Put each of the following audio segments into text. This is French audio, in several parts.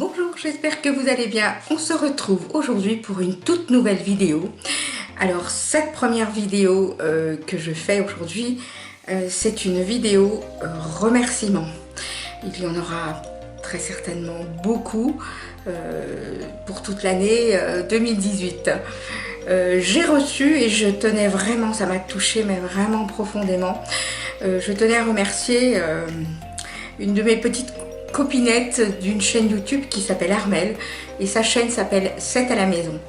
Bonjour, j'espère que vous allez bien. On se retrouve aujourd'hui pour une toute nouvelle vidéo. Alors cette première vidéo que je fais aujourd'hui, c'est une vidéo remerciement. Il y en aura très certainement beaucoup pour toute l'année 2018. J'ai reçu et je tenais vraiment, ça m'a touchée mais vraiment profondément. Je tenais à remercier une de mes petites copinette d'une chaîne YouTube qui s'appelle Armelle et sa chaîne s'appelle 7 à la maison.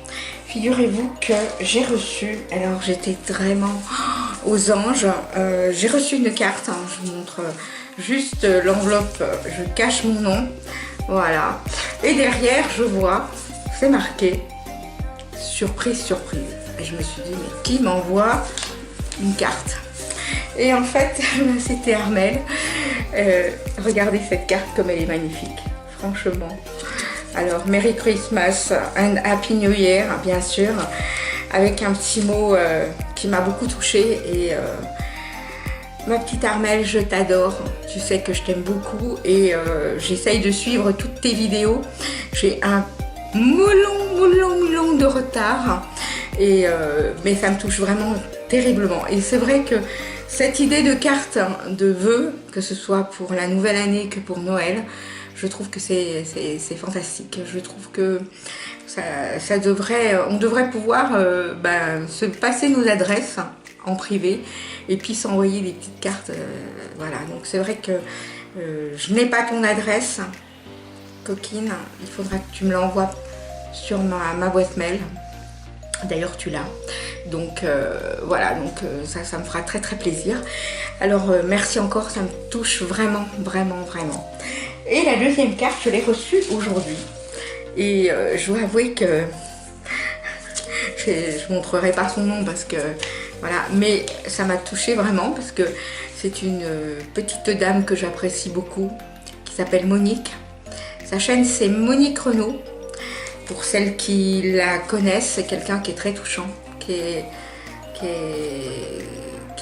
Figurez-vous que j'ai reçu, alors j'étais vraiment aux anges, j'ai reçu une carte, hein, je vous montre juste l'enveloppe, je cache mon nom, voilà, et derrière je vois, c'est marqué surprise, surprise, et je me suis dit mais qui m'envoie une carte? Et en fait c'était Armelle. Regardez cette carte comme elle est magnifique, franchement. Alors, Merry Christmas and Happy New Year, bien sûr, avec un petit mot qui m'a beaucoup touchée. Et ma petite Armelle, je t'adore, tu sais que je t'aime beaucoup et j'essaye de suivre toutes tes vidéos. J'ai un moulon de retard, et, mais ça me touche vraiment terriblement. Et c'est vrai que cette idée de carte de vœux, que ce soit pour la nouvelle année que pour Noël, je trouve que c'est fantastique. Je trouve que on devrait pouvoir se passer nos adresses en privé et puis s'envoyer des petites cartes. Voilà, donc c'est vrai que je n'ai pas ton adresse, coquine. Il faudra que tu me l'envoies sur ma boîte mail. D'ailleurs tu l'as, donc voilà, donc ça me fera très plaisir. Alors merci encore, ça me touche vraiment. Et la deuxième carte, je l'ai reçue aujourd'hui et je dois avouer que je montrerai pas son nom parce que voilà, mais ça m'a touchée vraiment parce que c'est une petite dame que j'apprécie beaucoup qui s'appelle Monique. Sa chaîne c'est Monique Renaud. Pour celles qui la connaissent, c'est quelqu'un qui est très touchant, qui est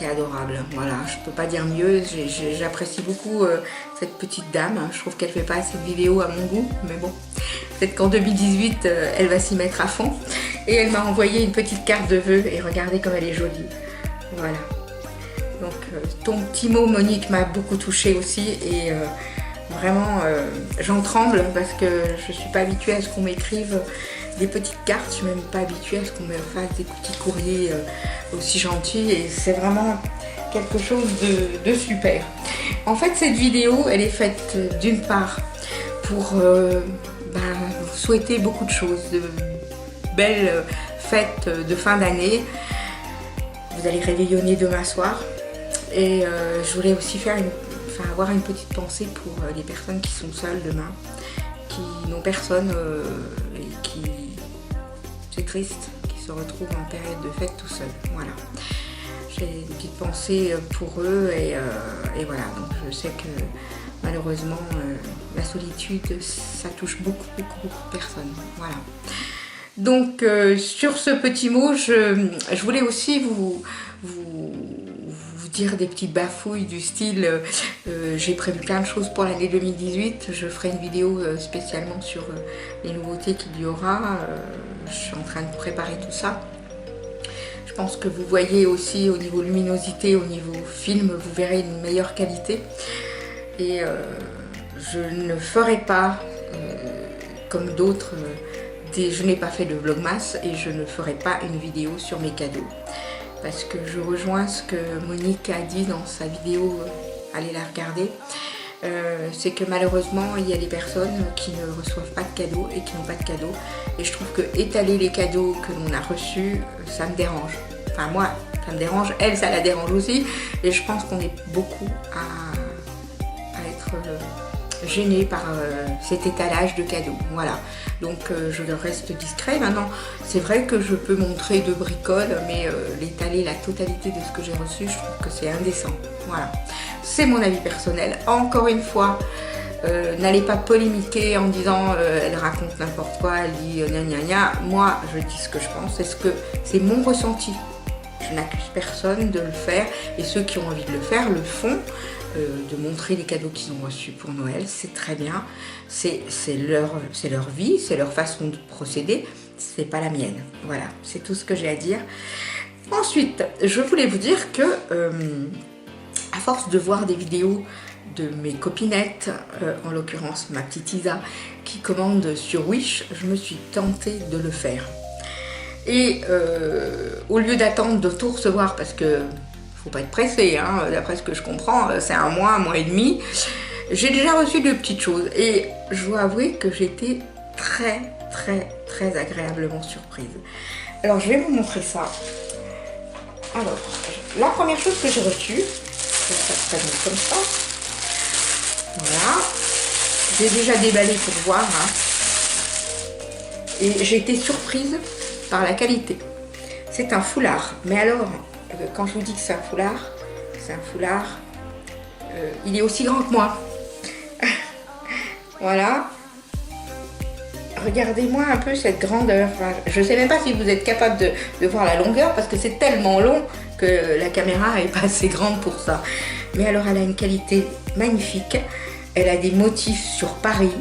adorable. Voilà, je peux pas dire mieux. J'apprécie beaucoup cette petite dame. Je trouve qu'elle fait pas assez de vidéos à mon goût, mais bon, peut-être qu'en 2018, elle va s'y mettre à fond. Et elle m'a envoyé une petite carte de vœux et regardez comme elle est jolie. Voilà. Donc ton petit mot, Monique, m'a beaucoup touchée aussi et vraiment, j'en tremble parce que je ne suis pas habituée à ce qu'on m'écrive des petites cartes. Je ne suis même pas habituée à ce qu'on me fasse des petits courriers aussi gentils. Et c'est vraiment quelque chose de super. En fait, cette vidéo, elle est faite d'une part pour vous souhaiter beaucoup de choses, de belles fêtes de fin d'année. Vous allez réveillonner demain soir. Et je voulais aussi avoir une petite pensée pour les personnes qui sont seules demain, qui n'ont personne et qui, c'est triste, qui se retrouvent en période de fête tout seuls. Voilà. J'ai une petite pensée pour eux et voilà. Donc je sais que malheureusement la solitude, ça touche beaucoup de personnes. Voilà. Donc sur ce petit mot, je voulais aussi vous dire des petites bafouilles du style j'ai prévu plein de choses pour l'année 2018, je ferai une vidéo spécialement sur les nouveautés qu'il y aura, je suis en train de préparer tout ça. Je pense que vous voyez aussi au niveau luminosité, au niveau film, vous verrez une meilleure qualité et je ne ferai pas comme d'autres, je n'ai pas fait de vlogmas et je ne ferai pas une vidéo sur mes cadeaux. Parce que je rejoins ce que Monique a dit dans sa vidéo, allez la regarder, c'est que malheureusement il y a des personnes qui ne reçoivent pas de cadeaux et qui n'ont pas de cadeaux. Et je trouve que étaler les cadeaux que l'on a reçus, ça me dérange. Enfin moi, ça me dérange, elle, ça la dérange aussi. Et je pense qu'on est beaucoup à être gênée par cet étalage de cadeaux. Voilà. Donc je reste discret. Maintenant, c'est vrai que je peux montrer de bricoles, mais l'étaler la totalité de ce que j'ai reçu, je trouve que c'est indécent. Voilà. C'est mon avis personnel. Encore une fois, n'allez pas polémiquer en disant elle raconte n'importe quoi, elle dit gna gna gna. Moi, je dis ce que je pense, c'est mon ressenti. Je n'accuse personne de le faire et ceux qui ont envie de le faire le font. de montrer les cadeaux qu'ils ont reçus pour Noël. C'est très bien. C'est leur vie, c'est leur façon de procéder. C'est pas la mienne. Voilà, c'est tout ce que j'ai à dire. Ensuite, je voulais vous dire que, à force de voir des vidéos de mes copinettes, en l'occurrence ma petite Isa, qui commande sur Wish, je me suis tentée de le faire. Et au lieu d'attendre de tout recevoir, parce que faut pas être pressé, hein, d'après ce que je comprends, c'est un mois et demi, j'ai déjà reçu de petites choses. Et je dois avouer que j'étais très agréablement surprise. Alors je vais vous montrer ça. Alors, la première chose que j'ai reçue, ça se présente comme ça. Voilà. J'ai déjà déballé pour voir. Hein. Et j'ai été surprise par la qualité. C'est un foulard. Mais alors, quand je vous dis que c'est un foulard, il est aussi grand que moi. Voilà. Regardez-moi un peu cette grandeur. Enfin, je ne sais même pas si vous êtes capable de voir la longueur parce que c'est tellement long que la caméra n'est pas assez grande pour ça. Mais alors, elle a une qualité magnifique. Elle a des motifs sur Paris.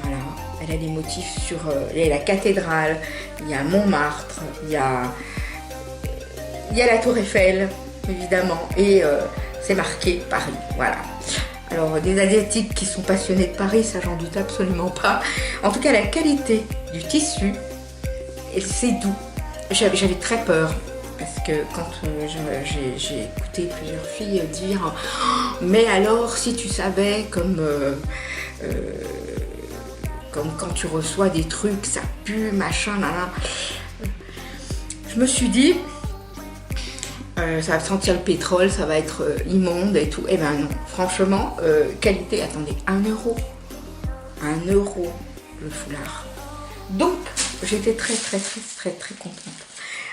Voilà. Elle a des motifs sur la cathédrale. Il y a Montmartre. Il y a la Tour Eiffel, évidemment. Et c'est marqué Paris. Voilà. Alors, des Asiatiques qui sont passionnés de Paris, ça j'en doute absolument pas. En tout cas, la qualité du tissu, c'est doux. J'avais très peur, parce que quand j'ai écouté plusieurs filles dire oh, « Mais alors, si tu savais, comme quand tu reçois des trucs, ça pue, machin, là. » Je me suis dit... ça va sentir le pétrole, ça va être immonde et tout. Eh ben non, franchement, qualité, attendez, 1 euro. 1 euro le foulard. Donc, j'étais très contente.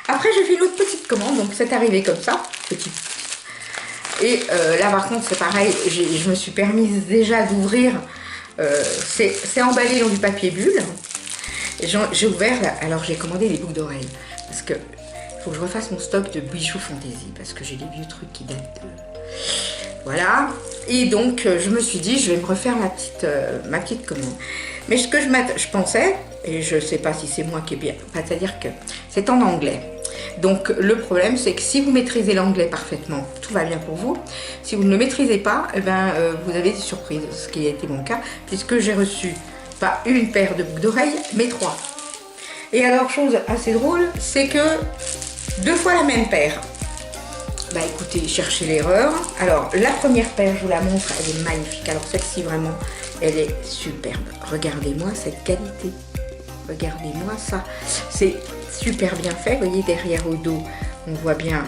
Après, j'ai fait une autre petite commande, donc c'est arrivé comme ça, petite. Et là, par contre, c'est pareil, je me suis permise déjà d'ouvrir. C'est emballé dans du papier bulle. J'ai ouvert, alors j'ai commandé des boucles d'oreilles. Parce que faut que je refasse mon stock de bijoux fantaisie parce que j'ai des vieux trucs qui datent de... Voilà. Et donc, je me suis dit, je vais me refaire ma petite commande. Mais ce que je pensais, et je ne sais pas si c'est moi qui est bien, c'est-à-dire que c'est en anglais. Donc, le problème, c'est que si vous maîtrisez l'anglais parfaitement, tout va bien pour vous. Si vous ne le maîtrisez pas, eh ben, vous avez des surprises, ce qui a été mon cas, puisque j'ai reçu pas une paire de boucles d'oreilles, mais 3. Et alors, chose assez drôle, c'est que 2 fois la même paire. Bah écoutez, cherchez l'erreur. Alors, la première paire, je vous la montre, elle est magnifique. Alors, celle-ci, vraiment, elle est superbe. Regardez-moi cette qualité. Regardez-moi ça. C'est super bien fait. Vous voyez, derrière au dos, on voit bien,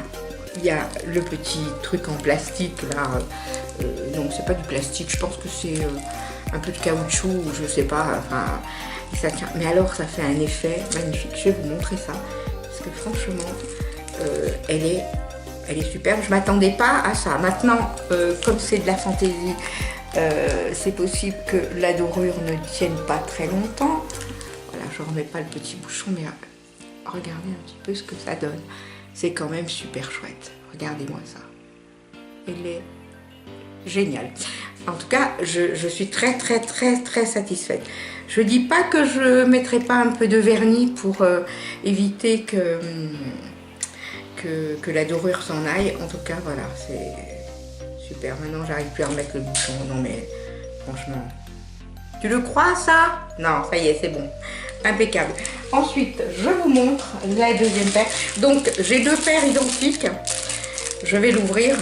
il y a le petit truc en plastique, là. Non, c'est pas du plastique. Je pense que c'est un peu de caoutchouc, ou je sais pas. Enfin, ça tient. Mais alors, ça fait un effet magnifique. Je vais vous montrer ça. Parce que franchement, elle est superbe. Je ne m'attendais pas à ça. Maintenant, comme c'est de la fantaisie, c'est possible que la dorure ne tienne pas très longtemps. Voilà, je ne remets pas le petit bouchon, mais regardez un petit peu ce que ça donne. C'est quand même super chouette. Regardez-moi ça. Elle est géniale. En tout cas, je suis très satisfaite. Je ne dis pas que je ne mettrai pas un peu de vernis pour éviter que la dorure s'en aille. En tout cas, voilà, c'est super. Maintenant, j'arrive plus à remettre le bouchon. Non, mais franchement... Tu le crois, ça? Non, ça y est, c'est bon. Impeccable. Ensuite, je vous montre la deuxième paire. Donc, j'ai 2 paires identiques. Je vais l'ouvrir.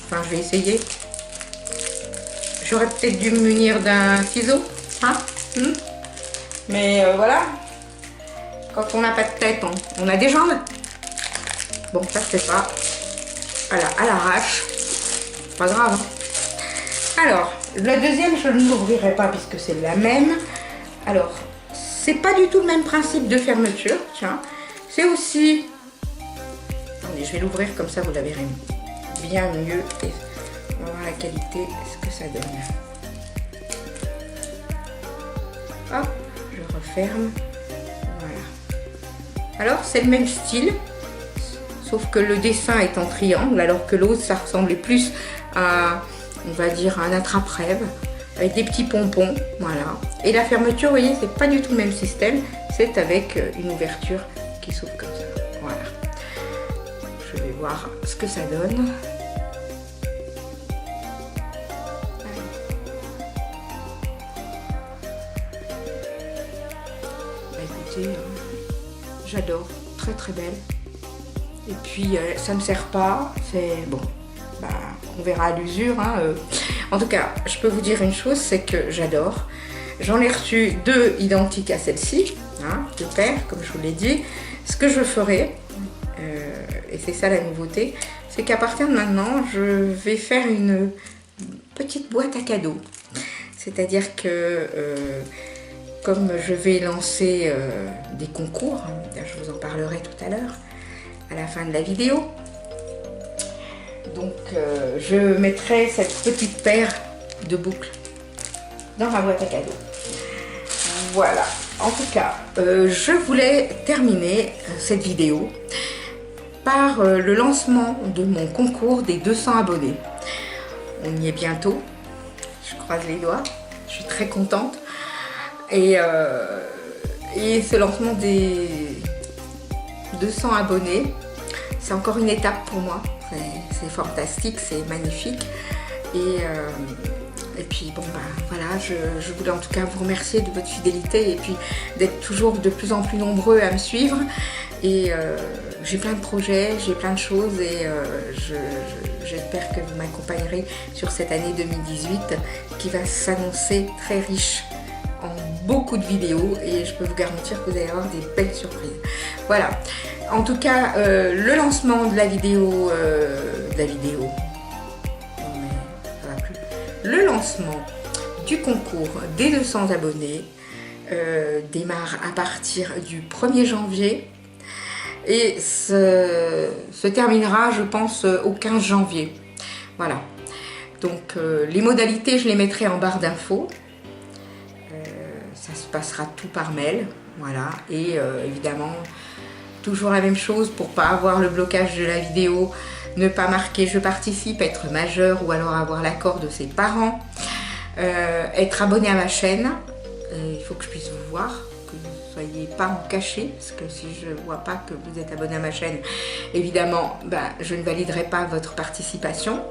Enfin, je vais essayer. J'aurais peut-être dû me munir d'un ciseau. Hein? Mais voilà. Quand on n'a pas de tête, on a des jambes. Bon, ça se fait pas. Voilà, à l'arrache. Pas grave. Hein. Alors, la deuxième, je ne l'ouvrirai pas puisque c'est la même. Alors, c'est pas du tout le même principe de fermeture. Tiens, c'est aussi... Attendez, je vais l'ouvrir comme ça, vous la verrez bien mieux. Et on va voir la qualité, ce que ça donne. Hop, je referme. Voilà. Alors, c'est le même style. Sauf que le dessin est en triangle, alors que l'autre, ça ressemblait plus on va dire un attrape-rêve avec des petits pompons, voilà. Et la fermeture, vous voyez, c'est pas du tout le même système, c'est avec une ouverture qui s'ouvre comme ça, voilà. Je vais voir ce que ça donne. Bah, écoutez, j'adore, très très belle. Et puis ça me sert pas, c'est bon, bah, on verra à l'usure, hein. En tout cas, je peux vous dire une chose, c'est que j'adore. J'en ai reçu 2 identiques à celle-ci, hein, 2 paires, comme je vous l'ai dit. Ce que je ferai, et c'est ça la nouveauté, c'est qu'à partir de maintenant, je vais faire une petite boîte à cadeaux. C'est-à-dire que comme je vais lancer des concours, je vous en parlerai tout à l'heure, à la fin de la vidéo. Donc je mettrai cette petite paire de boucles dans ma boîte à cadeaux. Voilà, en tout cas, je voulais terminer cette vidéo par le lancement de mon concours des 200 abonnés. On y est bientôt, je croise les doigts, je suis très contente. Et ce lancement des 200 abonnés, c'est encore une étape pour moi. C'est fantastique, c'est magnifique. Et puis bon, bah, voilà, je voulais en tout cas vous remercier de votre fidélité et puis d'être toujours de plus en plus nombreux à me suivre. Et j'ai plein de projets, j'ai plein de choses et j'espère que vous m'accompagnerez sur cette année 2018 qui va s'annoncer très riche en beaucoup de vidéos et je peux vous garantir que vous allez avoir des belles surprises. Voilà, en tout cas, le lancement de la vidéo, le lancement du concours des 200 abonnés démarre à partir du 1er janvier et se terminera, je pense, au 15 janvier. Voilà, donc les modalités, je les mettrai en barre d'infos. Ça se passera tout par mail, voilà, et évidemment, toujours la même chose pour pas avoir le blocage de la vidéo, ne pas marquer je participe, être majeur ou alors avoir l'accord de ses parents, être abonné à ma chaîne, il faut que je puisse vous voir, que vous ne soyez pas en cachet, parce que si je ne vois pas que vous êtes abonné à ma chaîne, évidemment, ben, je ne validerai pas votre participation.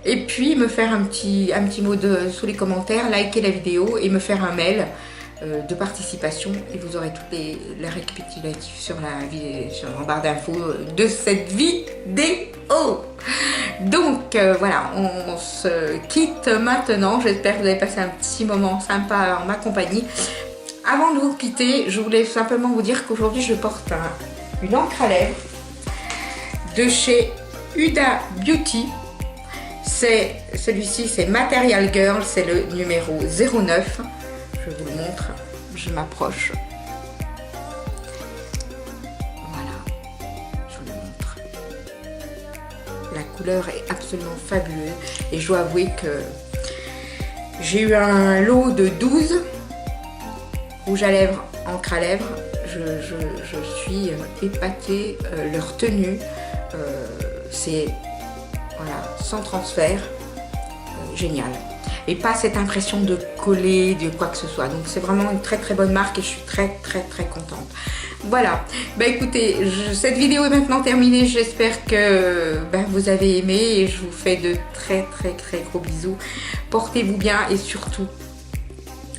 Et puis me faire un petit mot sous les commentaires, liker la vidéo et me faire un mail de participation et vous aurez toutes les récapitulatifs sur en barre d'infos de cette vidéo. Donc voilà, on se quitte maintenant. J'espère que vous avez passé un petit moment sympa en ma compagnie. Avant de vous quitter, je voulais simplement vous dire qu'aujourd'hui je porte une encre à lèvres de chez Huda Beauty. Celui-ci, c'est Material Girl, c'est le numéro 09. Je vous le montre, je m'approche. Voilà, je vous le montre. La couleur est absolument fabuleuse et je dois avouer que j'ai eu un lot de 12 rouge à lèvres, encre à lèvres. Je suis épatée, leur tenue, c'est voilà, sans transfert, génial. Et pas cette impression de coller, de quoi que ce soit. Donc c'est vraiment une très très bonne marque et je suis très contente. Voilà, bah écoutez, cette vidéo est maintenant terminée. J'espère que vous avez aimé et je vous fais de très gros bisous. Portez-vous bien et surtout,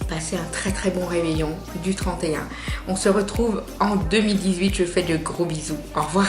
passez un très bon réveillon du 31. On se retrouve en 2018. Je vous fais de gros bisous. Au revoir.